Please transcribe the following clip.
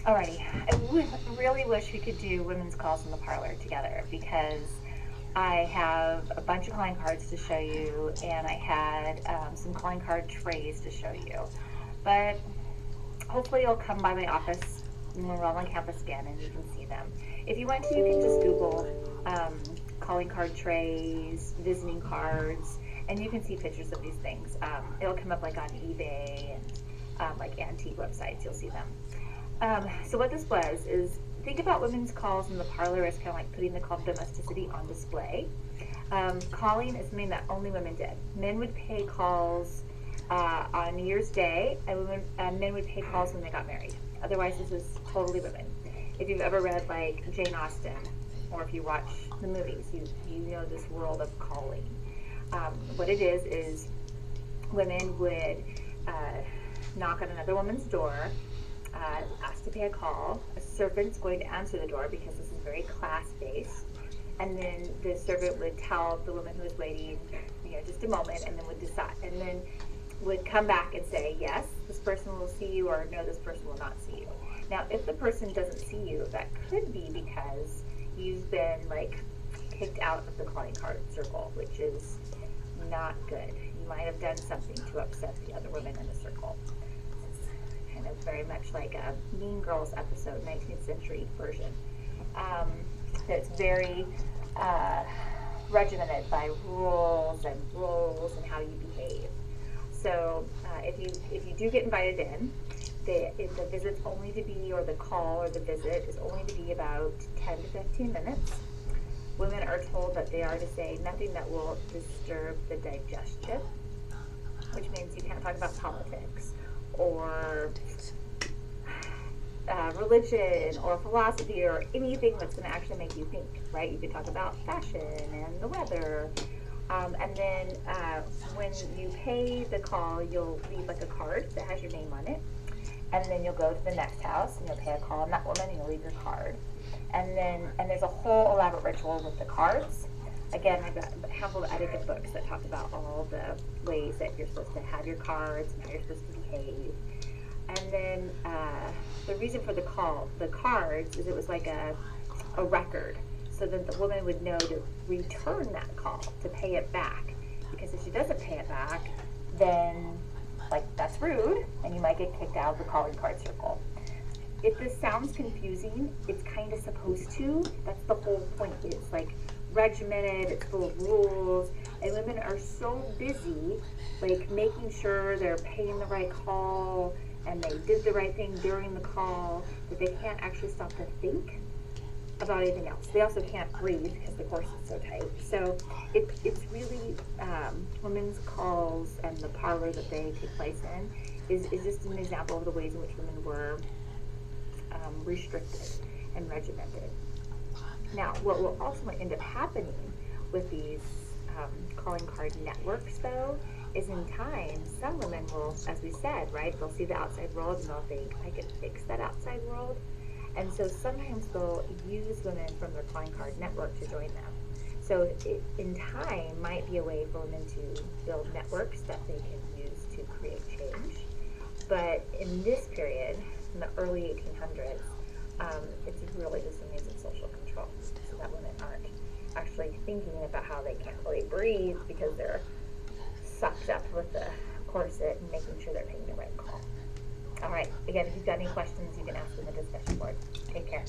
Alrighty, really wish we could do women's calls in the parlor together because I have a bunch of calling cards to show you, and I had some calling card trays to show you. But hopefully you'll come by my office when we're all on campus again and you can see them. If you want to, you can just Google calling card trays, visiting cards, and you can see pictures of these things. It'll come up like on eBay and like antique websites, you'll see them. So what this was is, think about women's calls in the parlor as kind of like putting the call of domesticity on display. Calling is something that only women did. Men would pay calls on New Year's Day, and men would pay calls when they got married. Otherwise, this was totally women. If you've ever read like Jane Austen, or if you watch the movies, you know this world of calling. What it is women would knock on another woman's door, ask to pay a call. A servant's going to answer the door because this is very class-based. And then the servant would tell the woman who was waiting, just a moment, and then would decide, and then would come back and say, yes, this person will see you, or no, this person will not see you. Now, if the person doesn't see you, that could be because you've been like kicked out of the calling card circle, which is not good. You might have done something to upset the other women in the circle. Kind of very much like a Mean Girls episode, 19th century version. That's very regimented by rules and how you behave. So if you do get invited in, if the visit's only to be, or the call or the visit is only to be about 10 to 15 minutes, women are told that they are to say nothing that will disturb the digestion, which means you can't talk about politics or religion or philosophy or anything that's going to actually make you think, right? You can talk about fashion and the weather. And then when you pay the call, you'll leave like a card that has your name on it. And then you'll go to the next house and you'll pay a call on that woman and you'll leave your card. And there's a whole elaborate ritual with the cards. Again, I've got a handful of etiquette books that talk about all the ways that you're supposed to have your cards and how you're supposed to behave. And then the reason for the cards, is it was like a record, so that the woman would know to return that call, to pay it back. Because if she doesn't pay it back, then that's rude, and you might get kicked out of the calling card circle. If this sounds confusing, it's kind of supposed to. That's the whole point. It's like regimented, it's full of rules, and women are so busy like making sure they're paying the right call and they did the right thing during the call that they can't actually stop to think about anything else. They also can't breathe because the course is so tight. So it's really women's calls and the parlor that they take place in is just an example of the ways in which women were restricted and regimented. Now, what will ultimately end up happening with these calling card networks, though, is in time, some women will, as we said, right, they'll see the outside world and they'll think, I can fix that outside world. And so sometimes they'll use women from their calling card network to join them. So it, in time, might be a way for women to build networks that they can use to create change. But in this period, in the early 1800s, it's really just a means of social control, so that women aren't actually thinking about how they can't really breathe because they're sucked up with the corset and making sure they're paying the right call. All right, again, if you've got any questions, you can ask in the discussion board. Take care.